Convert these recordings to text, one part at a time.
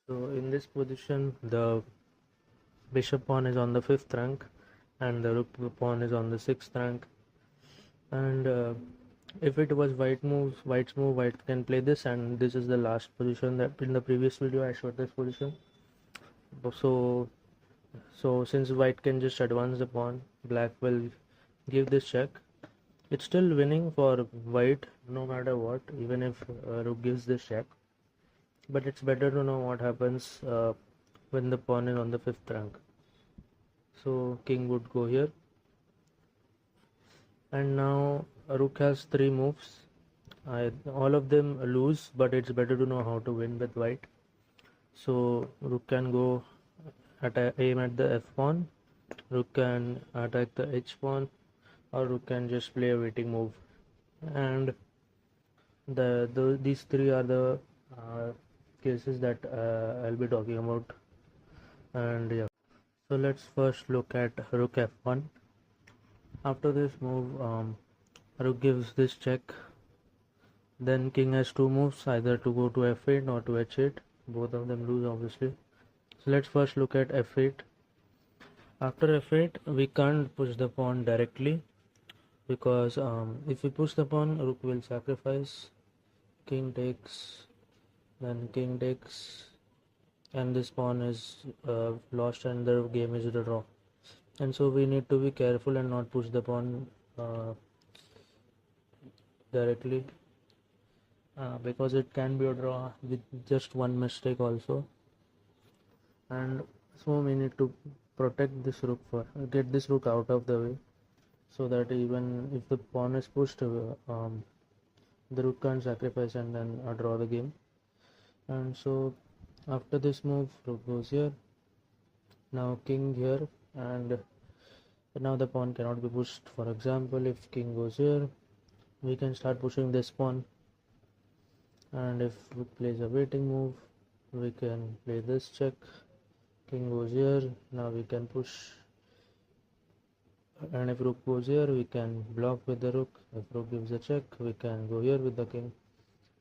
So in this position, the bishop pawn is on the 5th rank and the rook pawn is on the 6th rank. And if it was white's move, white can play this, and this is the last position. That in the previous video I showed this position. So since white can just advance the pawn, black will give this check. It's still winning for white no matter what, even if rook gives this check. But it's better to know what happens when the pawn is on the 5th rank. So king would go here, and now rook has 3 moves. All of them lose, but it's better to know how to win with white. So rook can go aim at the f pawn, rook can attack the h pawn, or rook can just play a waiting move. And these three are the cases that I'll be talking about. And yeah, so let's first look at rook f1. After this move, rook gives this check. Then king has 2 moves, either to go to f8 or to h8. Both of them lose, obviously. So let's first look at f8. After f8, we can't push the pawn directly, because if we push the pawn, rook will sacrifice. King takes, then king takes, and this pawn is lost and the game is a draw. And so we need to be careful and not push the pawn directly, because it can be a draw with just one mistake also. And so we need to protect this rook, get this rook out of the way, so that even if the pawn is pushed, the rook can't sacrifice and then draw the game. And so after this move, rook goes here, now king here, and now the pawn cannot be pushed. For example, if king goes here, we can start pushing this pawn, and if rook plays a waiting move, we can play this check. King goes here, now we can push, and if rook goes here, we can block with the rook. If rook gives a check, we can go here with the king,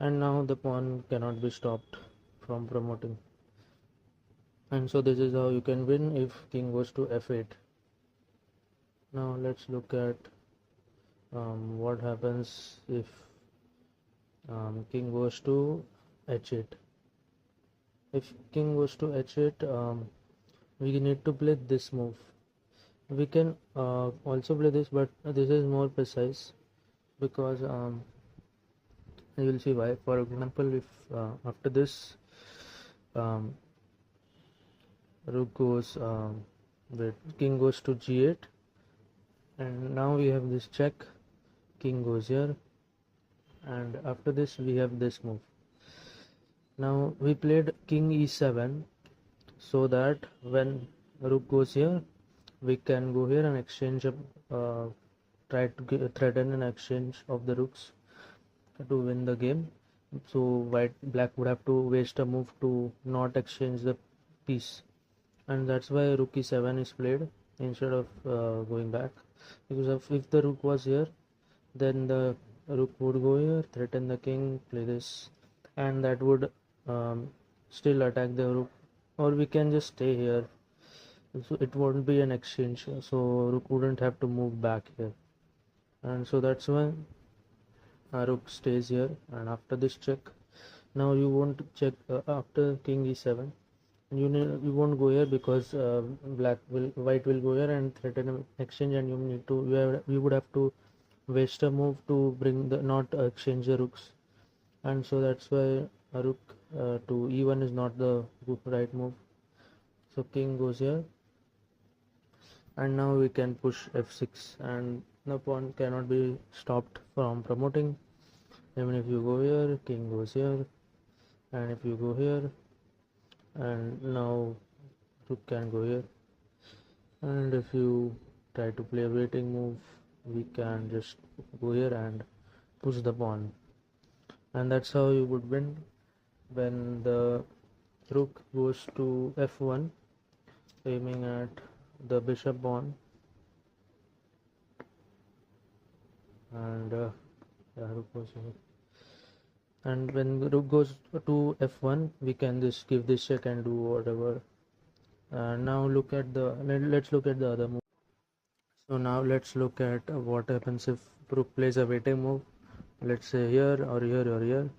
and now the pawn cannot be stopped from promoting. And so this is how you can win if king goes to f8. Now let's look at what happens if king goes to h8. If king goes to h8, we need to play this move. We can also play this, but this is more precise, because you will see why. For example, if after this um, rook goes with king goes to g8, and now we have this check. King goes here, and after this we have this move. Now we played king e7, so that when rook goes here, we can go here and exchange try to threaten an exchange of the rooks to win the game. So black would have to waste a move to not exchange the piece, and that's why rook e7 is played instead of going back. Because if the rook was here, then the rook would go here, threaten the king, play this, and that would still attack the rook, or we can just stay here, so it won't be an exchange, so rook wouldn't have to move back here. And so that's why rook stays here. And after this check, now you won't check after king e7, you won't go here, because white will go here and threaten an exchange, and you would have to waste a move to bring the not exchange the rooks. And so that's why a rook to e1 is not the right move. So king goes here, and now we can push f6, and the pawn cannot be stopped from promoting. Even if you go here, king goes here, and if you go here, and now rook can go here, and if you try to play a waiting move, we can just go here and push the pawn. And that's how you would win when the rook goes to f1, aiming at the bishop pawn. And yeah, rook goes here. And when rook goes to f1, we can just give this check and do whatever. Now look at the let's look at the other move. So now let's look at what happens if rook plays a waiting move, let's say here or here or here.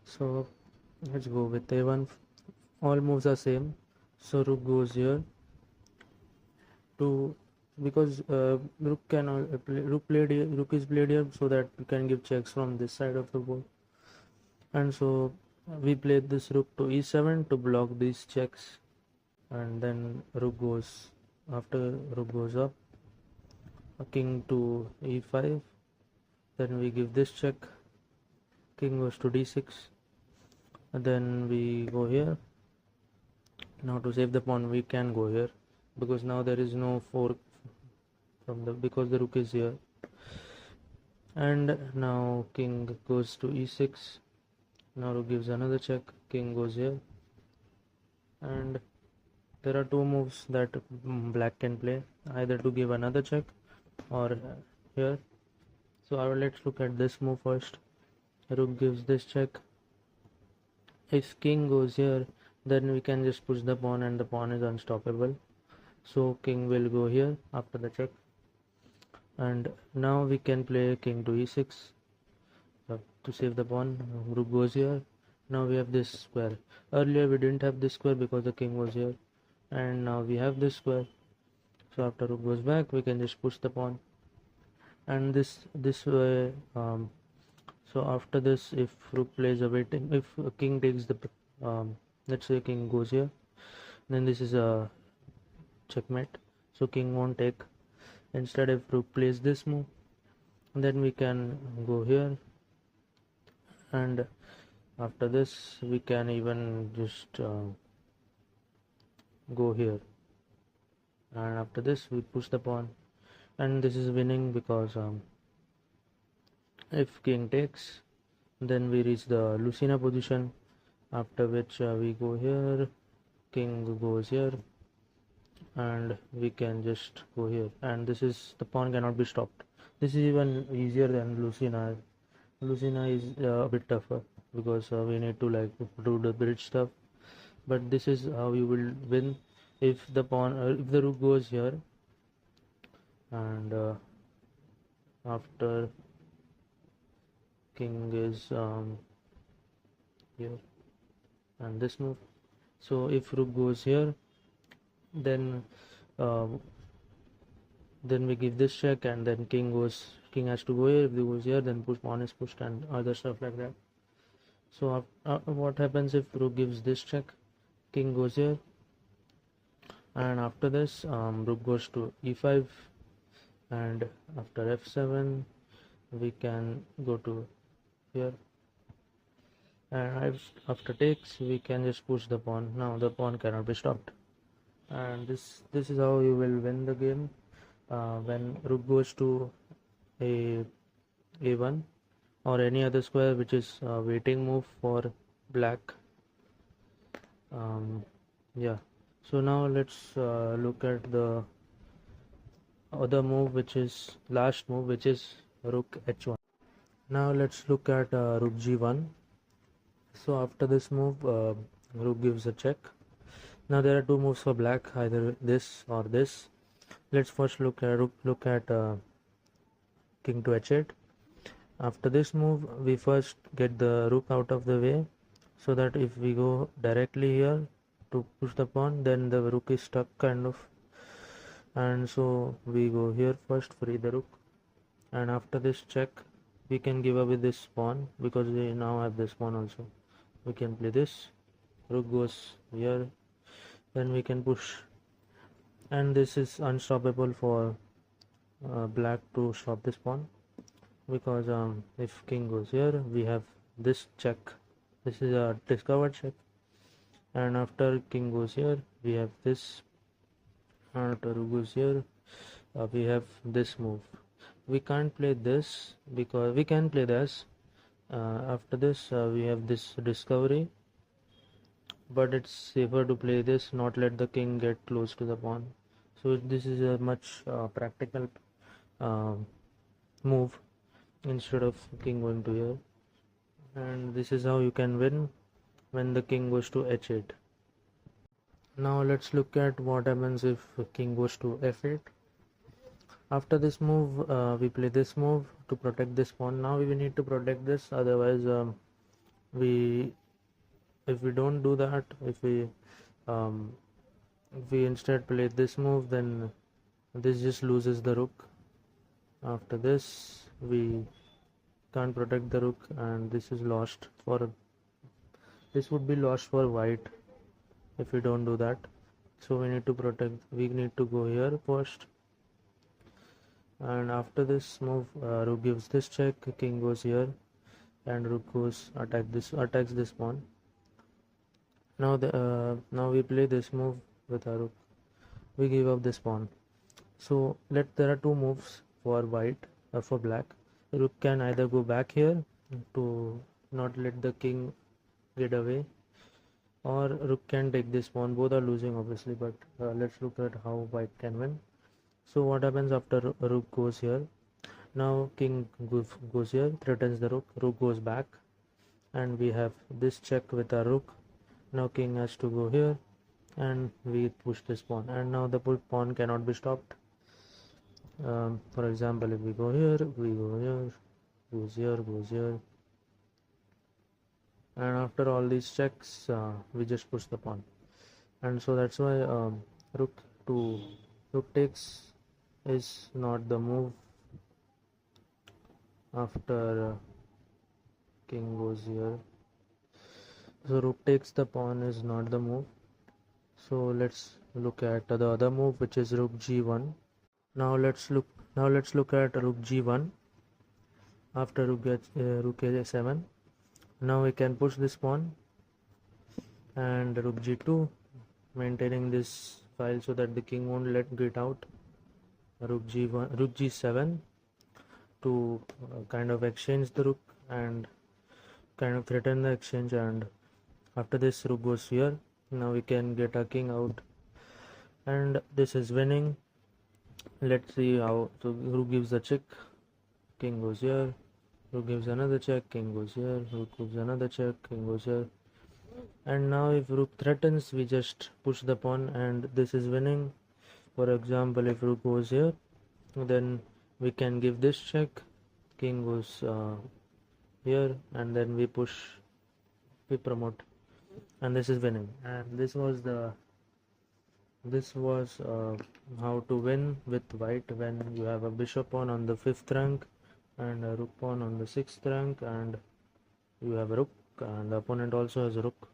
So let's go with a1. All moves are same. So rook goes here to, because rook can rook is played here so that you can give checks from this side of the board. And so we played this rook to e7 to block these checks. And then rook goes, after rook goes up, king to e5, then we give this check, king goes to d6, and then we go here. Now to save the pawn we can go here, because now there is no fork from the, because the rook is here. And now king goes to e6, now rook gives another check, king goes here. And there are two moves that black can play, either to give another check or here. So let's look at this move first. Rook gives this check. If king goes here, then we can just push the pawn and the pawn is unstoppable. So king will go here after the check. And now we can play king to e6 to save the pawn. Rook goes here. Now we have this square. Earlier we didn't have this square because the king was here, and now we have this square. So after rook goes back, we can just push the pawn. And this way, so after this, if rook plays a waiting, if king takes the let's say king goes here, then this is a checkmate, so king won't take. Instead, if rook plays this move, then we can go here, and after this we can even just go here, and after this we push the pawn. And this is winning because if king takes, then we reach the Lucina position, after which we go here, king goes here, and we can just go here, and this is, the pawn cannot be stopped. This is even easier than Lucina. Lucina is a bit tougher because we need to like do the bridge stuff, but this is how you will win. If the pawn if the rook goes here, and after king is here, and this move, so if rook goes here, then uh, then we give this check, and then king has to go here. If he goes here, then pawn is pushed and other stuff like that. So what happens if rook gives this check, king goes here, and after this rook goes to e5, and after f7 we can go to here, and after takes we can just push the pawn. Now the pawn cannot be stopped, and this is how you will win the game. When rook goes to a1 or any other square which is a waiting move for black. Yeah, so now let's look at the other move, which is last move, which is rook h1. Now let's look at rook g1. So after this move, rook gives a check. Now there are two moves for black, either this or this. Let's first look at king to h8. After this move, we first get the rook out of the way, so that if we go directly here to push the pawn, then the rook is stuck kind of, and so we go here first, free the rook. And after this check, we can give away this pawn because we now have this pawn also. We can play this, rook goes here, then we can push, and this is unstoppable for black to stop this pawn, because if king goes here, we have this check. This is a discovered check, and after king goes here, we have this, and after rook goes here, we have this move. We can't play this because we can play this. After this, we have this discovery, but it's safer to play this, not let the king get close to the pawn. So this is a much practical move instead of king going to here. and this is how you can win when the king goes to h8. Now let's look at what happens if king goes to f8. After this move, we play this move to protect this pawn. Now we need to protect this, otherwise we if we don't do that, um, if we instead play this move, then this just loses the rook. After this, we can't protect the rook, and this is lost for this would be lost for white if we don't do that. So we need to protect, we need to go here first, and after this move, rook gives this check, king goes here, and rook goes attacks this pawn. Now we play this move with our rook, we give up this pawn. So there are two moves for white, for black. Rook can either go back here to not let the king get away, or rook can take this pawn. Both are losing obviously, but let's look at how white can win. So what happens after rook goes here? Now king goes here, threatens the rook, rook goes back, and we have this check with our rook. Now king has to go here, and we push this pawn, and now the pawn cannot be stopped. For example, if we go here, goes here, and after all these checks, we just push the pawn, and so that's why rook to rook takes is not the move after king goes here. So rook takes the pawn is not the move. So let's look at the other move, which is rook g1. Now let's look at rook g1 after rook a7. Now we can push this pawn, and rook g2, maintaining this file so that the king won't let get out. Rook g7 to kind of exchange the rook and kind of threaten the exchange, and after this rook goes here. Now we can get a king out, and this is winning. Let's see how. So rook gives a check, king goes here, rook gives another check, king goes here, rook gives another check, king goes here, and now if rook threatens, we just push the pawn, and this is winning. For example, if rook goes here, then we can give this check, king goes here, and then we promote, and this is winning. And this was how to win with white when you have a bishop pawn on the 5th rank and a rook pawn on the 6th rank, and you have a rook, and the opponent also has a rook.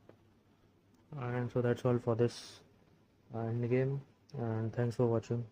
And so that's all for this end game, and thanks for watching.